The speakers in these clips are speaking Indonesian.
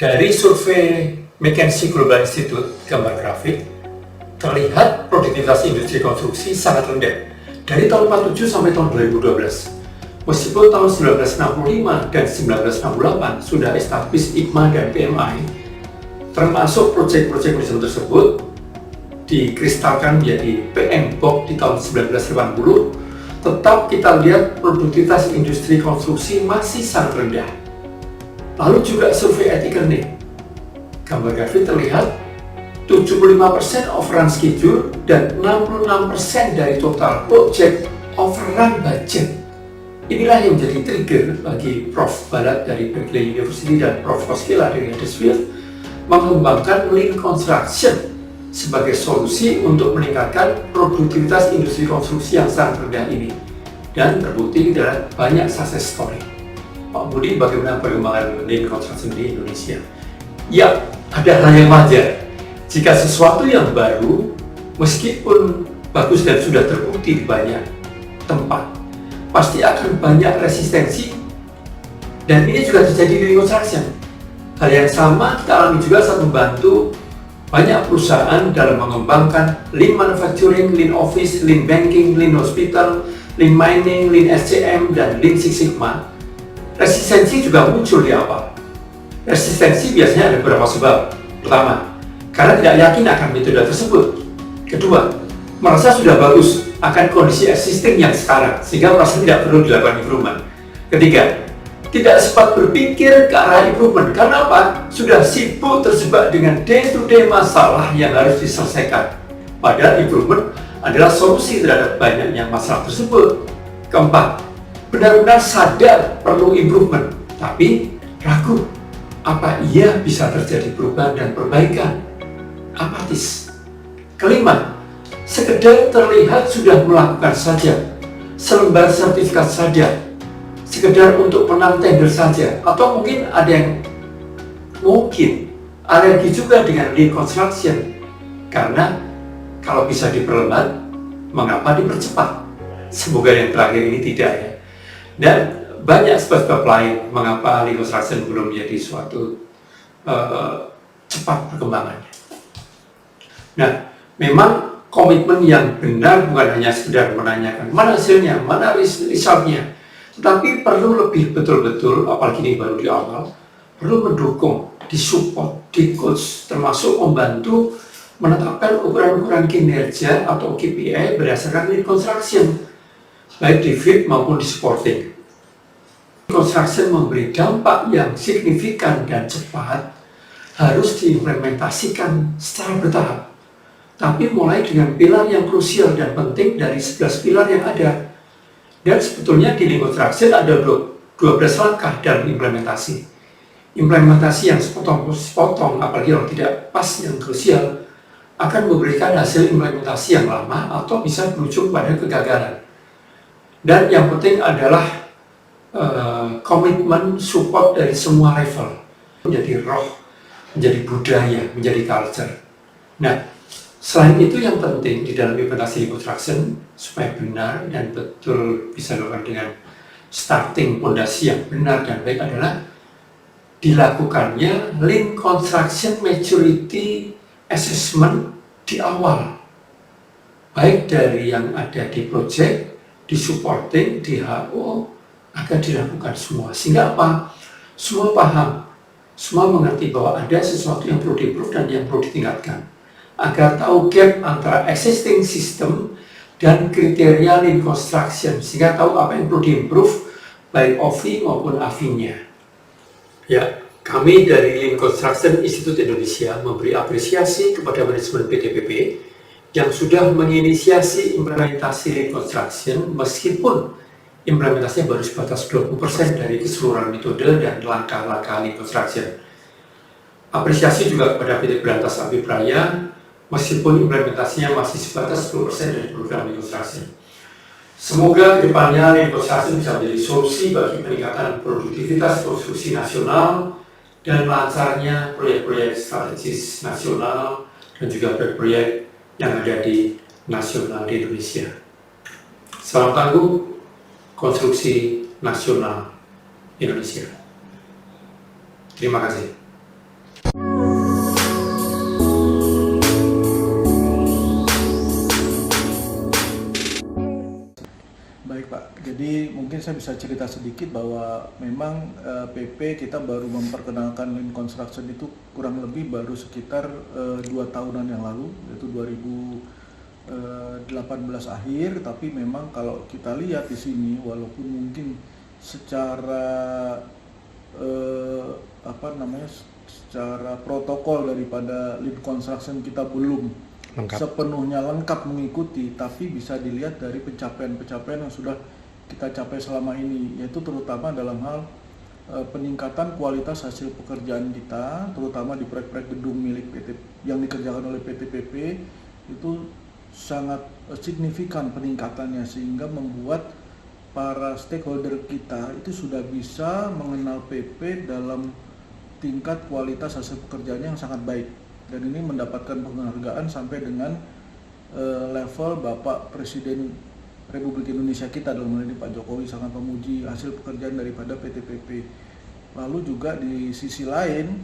Dari survei McKinsey Global Institute gambar grafik, terlihat produktivitas industri konstruksi sangat rendah dari tahun 47 sampai tahun 2012. Meskipun tahun 1965 dan 1968 sudah establis IPMA dan PMI, termasuk proyek-proyek manajemen tersebut dikristalkan menjadi PMBOK di tahun 1980, tetap kita lihat produktivitas industri konstruksi masih sangat rendah. Lalu juga survei Etiquette, gambar grafik terlihat 75% overrun schedule dan 66% dari total project overrun budget. Inilah yang menjadi trigger bagi Prof. Barat dari Berkeley University dan Prof. Koskela dari Huddersfield mengembangkan Lean Construction sebagai solusi untuk meningkatkan produktivitas industri konstruksi yang sangat rendah ini, dan terbukti dalam banyak success story. Pak Budi, bagaimana perkembangan Lean Construction di Indonesia? Ya, ada hal yang wajar. Jika sesuatu yang baru, meskipun bagus dan sudah terbukti di banyak tempat, pasti akan banyak resistensi, dan ini juga terjadi di Lean Construction. Hal yang sama kita alami juga saat membantu banyak perusahaan dalam mengembangkan Lean Manufacturing, Lean Office, Lean Banking, Lean Hospital, Lean Mining, Lean SCM, dan Lean Six Sigma. Resistensi juga muncul di awal. Resistensi biasanya ada beberapa sebab. Pertama, karena tidak yakin akan metode tersebut. Kedua, merasa sudah bagus akan kondisi existing yang sekarang, sehingga merasa tidak perlu dilakukan improvement. Ketiga, tidak sempat berpikir ke arah improvement. Karena apa? Sudah sibuk terjebak dengan day-to-day masalah yang harus diselesaikan. Padahal improvement adalah solusi terhadap banyaknya masalah tersebut. Keempat, benar-benar sadar perlu improvement, tapi ragu apa iya bisa terjadi perubahan dan perbaikan. Apatis. Kelima, sekedar terlihat sudah melakukan saja, selembar sertifikat saja, sekedar untuk menang tender saja, atau mungkin ada yang alergi juga dengan Lean Construction, karena kalau bisa diperlambat, mengapa dipercepat? Semoga yang terakhir ini tidak ya. Dan banyak sebab-sebab lain mengapa Lean Construction belum menjadi suatu cepat perkembangannya. Nah, memang komitmen yang benar bukan hanya sekedar menanyakan mana hasilnya, mana resultnya, tetapi perlu lebih betul-betul, apalagi ini baru di awal, perlu mendukung, disupport, di-coach, termasuk membantu menetapkan ukuran-ukuran kinerja atau KPI berdasarkan Lean Construction, baik di feed maupun di supporting. Construction memberi dampak yang signifikan dan cepat harus diimplementasikan secara bertahap, tapi mulai dengan pilar yang krusial dan penting dari 11 pilar yang ada. Dan sebetulnya di Lean Construction ada 12 langkah dalam implementasi. Implementasi yang sepotong-sepotong, apalagi kalau tidak pas yang krusial, akan memberikan hasil implementasi yang lama atau bisa berujung pada kegagalan. Dan yang penting adalah komitmen support dari semua level, menjadi roh, menjadi budaya, menjadi culture. Nah, selain itu yang penting di dalam implementasi Lean Construction supaya benar dan betul bisa dilakukan dengan starting fondasi yang benar dan baik adalah dilakukannya Lean Construction Maturity Assessment di awal, baik dari yang ada di project, di supporting, di HO, akan dilakukan semua. Sehingga apa? Semua paham, semua mengerti bahwa ada sesuatu yang perlu diimprove dan yang perlu ditingkatkan, agar tahu gap antara existing system dan kriteria Lean Construction, sehingga tahu apa yang perlu diimprove baik OV maupun AV-nya. Ya, kami dari Lean Construction Institute Indonesia memberi apresiasi kepada manajemen PTPP yang sudah menginisiasi implementasi Lean Construction meskipun implementasinya baru sebatas 20% dari keseluruhan metode dan langkah-langkah Lean Construction. Apresiasi juga kepada PT Berantas Abipraya meskipun implementasinya masih sebatas 10% dari program Lean Construction. Semoga kedepannya Lean Construction bisa menjadi solusi bagi peningkatan produktivitas konstruksi nasional dan lancarnya proyek-proyek strategis nasional dan juga proyek-proyek yang ada di nasional di Indonesia. Salam tangguh konstruksi nasional Indonesia. Terima kasih. Jadi mungkin saya bisa cerita sedikit bahwa memang PP kita baru memperkenalkan Lean Construction itu kurang lebih baru sekitar 2 tahunan yang lalu, yaitu 2018 akhir. Tapi memang kalau kita lihat di sini, walaupun mungkin secara secara protokol daripada Lean Construction kita belum sepenuhnya lengkap mengikuti, tapi bisa dilihat dari pencapaian-pencapaian yang sudah kita capai selama ini, yaitu terutama dalam hal peningkatan kualitas hasil pekerjaan kita, terutama di proyek-proyek gedung milik PT yang dikerjakan oleh PTPP itu sangat signifikan peningkatannya, sehingga membuat para stakeholder kita itu sudah bisa mengenal PP dalam tingkat kualitas hasil pekerjaannya yang sangat baik, dan ini mendapatkan penghargaan sampai dengan level Bapak Presiden Republik Indonesia kita, dalam hal ini Pak Jokowi, sangat memuji hasil pekerjaan daripada PTPP. Lalu juga di sisi lain,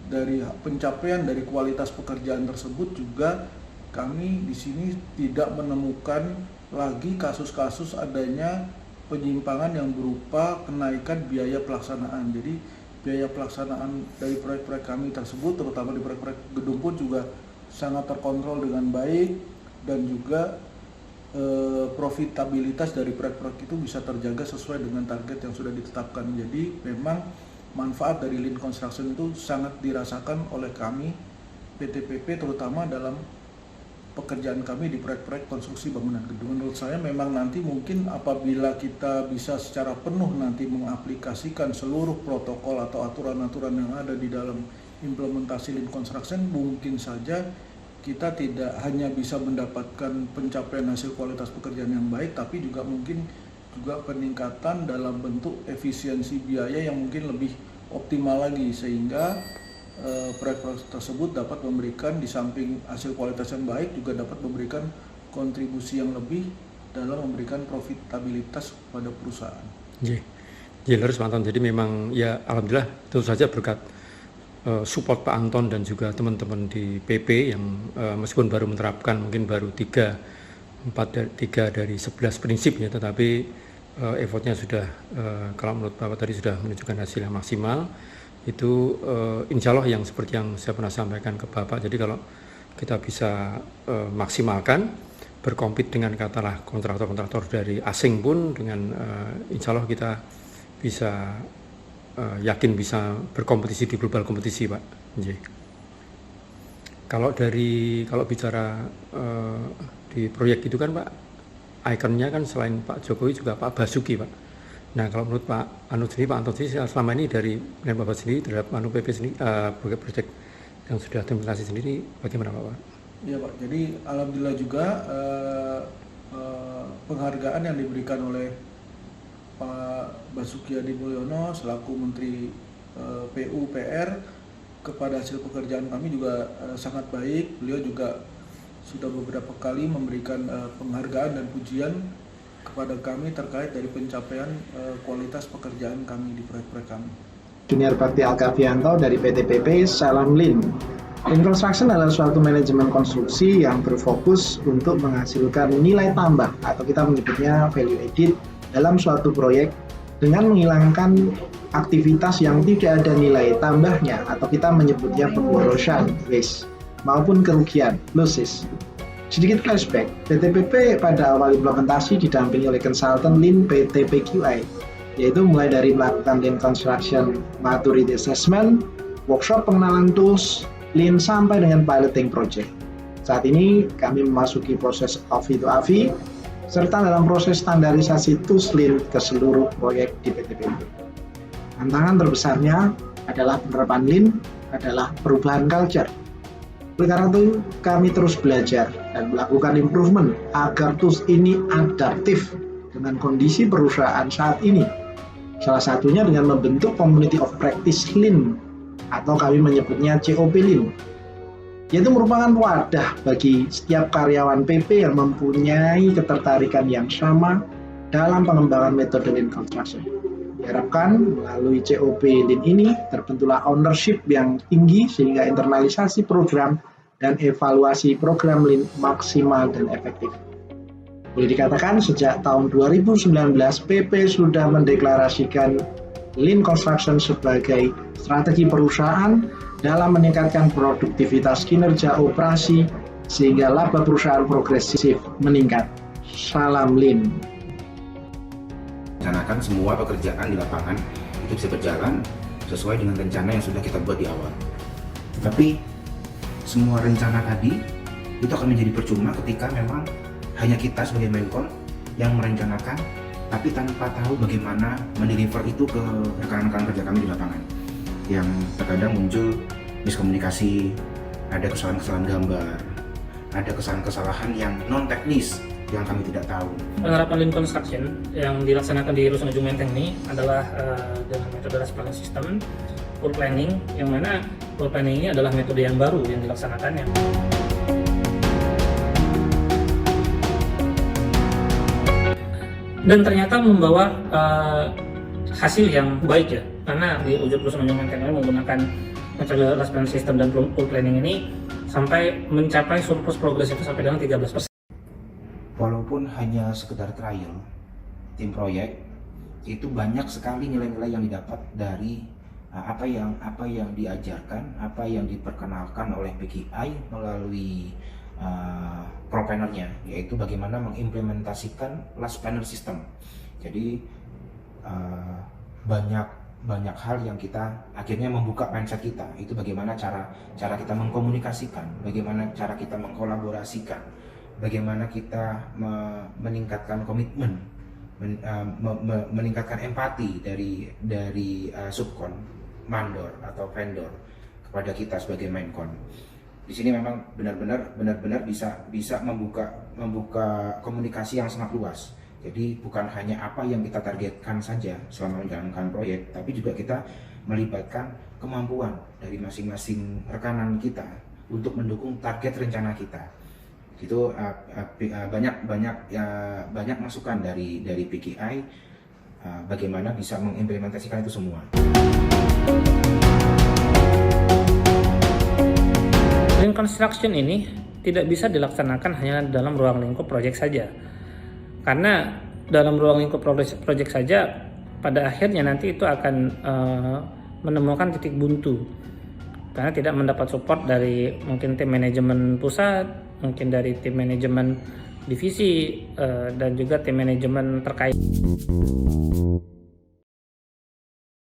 dari pencapaian dari kualitas pekerjaan tersebut juga kami di sini tidak menemukan lagi kasus-kasus adanya penyimpangan yang berupa kenaikan biaya pelaksanaan. Jadi biaya pelaksanaan dari proyek-proyek kami tersebut, terutama di proyek-proyek gedung pun juga sangat terkontrol dengan baik, dan juga profitabilitas dari proyek-proyek itu bisa terjaga sesuai dengan target yang sudah ditetapkan. Jadi memang manfaat dari Lean Construction itu sangat dirasakan oleh kami PTPP, terutama dalam pekerjaan kami di proyek-proyek konstruksi bangunan gedung. Menurut saya memang nanti mungkin apabila kita bisa secara penuh nanti mengaplikasikan seluruh protokol atau aturan-aturan yang ada di dalam implementasi Lean Construction, mungkin saja kita tidak hanya bisa mendapatkan pencapaian hasil kualitas pekerjaan yang baik, tapi juga mungkin juga peningkatan dalam bentuk efisiensi biaya yang mungkin lebih optimal lagi, sehingga proyek-proyek tersebut dapat memberikan, di samping hasil kualitas yang baik, juga dapat memberikan kontribusi yang lebih dalam memberikan profitabilitas pada perusahaan. Jadi Pak Anton, jadi memang ya alhamdulillah tentu saja berkat support Pak Anton dan juga teman-teman di PP yang meskipun baru menerapkan mungkin baru 3 dari 11 prinsip ya, tetapi effortnya sudah kalau menurut Bapak tadi sudah menunjukkan hasil yang maksimal. Itu insya Allah yang seperti yang saya pernah sampaikan ke Bapak, jadi kalau kita bisa maksimalkan, berkompet dengan katalah kontraktor-kontraktor dari asing pun, dengan insya Allah kita bisa yakin bisa berkompetisi di global kompetisi, Pak. Kalau bicara di proyek itu kan Pak, ikonnya kan selain Pak Jokowi juga Pak Basuki, Pak. Nah, kalau menurut Pak Anton sendiri selama ini dari Bapak sendiri terhadap PP sendiri, proyek yang sudah implementasi sendiri bagaimana Pak? Ya Pak, jadi alhamdulillah juga penghargaan yang diberikan oleh Pak Basuki Hadi Mulyono selaku Menteri PUPR kepada hasil pekerjaan kami juga sangat baik. Beliau juga sudah beberapa kali memberikan penghargaan dan pujian kepada kami terkait dari pencapaian kualitas pekerjaan kami di proyek-proyek kami. Junior Bakti Alkavianto dari PTPP, salam Lean. Lean Construction adalah suatu manajemen konstruksi yang berfokus untuk menghasilkan nilai tambah atau kita menyebutnya value added dalam suatu proyek dengan menghilangkan aktivitas yang tidak ada nilai tambahnya atau kita menyebutnya pemborosan, waste, maupun kerugian, losses. Sedikit flashback, PTPP pada awal implementasi didampingi oleh konsultan Lean PT PQI, yaitu mulai dari melakukan Lean Construction Maturity Assessment, workshop pengenalan tools, Lean sampai dengan piloting project. Saat ini kami memasuki proses AVI to AVI, serta dalam proses standarisasi tools Lean ke seluruh proyek di PTPP. Tantangan terbesarnya adalah penerapan Lean adalah perubahan culture. Oleh karena itu, kami terus belajar dan melakukan improvement agar tools ini adaptif dengan kondisi perusahaan saat ini. Salah satunya dengan membentuk Community of Practice Lean atau kami menyebutnya COP Lean, yaitu merupakan wadah bagi setiap karyawan PP yang mempunyai ketertarikan yang sama dalam pengembangan metode Lean Construction. Diharapkan melalui COP Lean ini terbentuklah ownership yang tinggi sehingga internalisasi program dan evaluasi program Lean maksimal dan efektif. Boleh dikatakan sejak tahun 2019 PP sudah mendeklarasikan Lean Construction sebagai strategi perusahaan dalam meningkatkan produktivitas kinerja operasi sehingga laba perusahaan progresif meningkat. Salam Lean. Rencanakan semua pekerjaan di lapangan itu bisa berjalan sesuai dengan rencana yang sudah kita buat di awal. Tapi semua rencana tadi itu akan menjadi percuma ketika memang hanya kita sebagai Menkon yang merencanakan, tapi tanpa tahu bagaimana mendeliver itu ke rekan-rekan kerja kami di lapangan. Yang terkadang muncul miskomunikasi, ada kesalahan-kesalahan gambar, ada kesalahan-kesalahan yang non-teknis yang kami tidak tahu. Penerapan Lean Construction yang dilaksanakan di Rusun Ujung Menteng ini adalah dengan metode Last Planning System, Full Planning, yang mana Full Planning ini adalah metode yang baru yang dilaksanakannya. Dan ternyata membawa hasil yang baik ya, karena di Rusun Ujung Menteng ini menggunakan metode Last Planning System dan Full Planning ini sampai mencapai surplus progres itu sampai dengan 13%. Walaupun hanya sekedar trial, tim proyek itu banyak sekali nilai-nilai yang didapat dari apa yang diajarkan, apa yang diperkenalkan oleh PKI melalui proponernya, yaitu bagaimana mengimplementasikan Last Planner System. Jadi banyak hal yang kita akhirnya membuka mindset kita, itu bagaimana cara kita mengkomunikasikan, bagaimana cara kita mengkolaborasikan, bagaimana kita meningkatkan komitmen, meningkatkan empati dari subkon, mandor atau vendor kepada kita sebagai Menkon. Di sini memang benar-benar bisa membuka komunikasi yang sangat luas. Jadi bukan hanya apa yang kita targetkan saja selama menjalankan proyek, tapi juga kita melibatkan kemampuan dari masing-masing rekanan kita untuk mendukung target rencana kita. Itu banyak masukan dari PKI bagaimana bisa mengimplementasikan itu semua. Lean Construction ini tidak bisa dilaksanakan hanya dalam ruang lingkup proyek saja, karena dalam ruang lingkup proyek saja pada akhirnya nanti itu akan menemukan titik buntu karena tidak mendapat support dari mungkin tim manajemen pusat, mungkin dari tim manajemen divisi, dan juga tim manajemen terkait.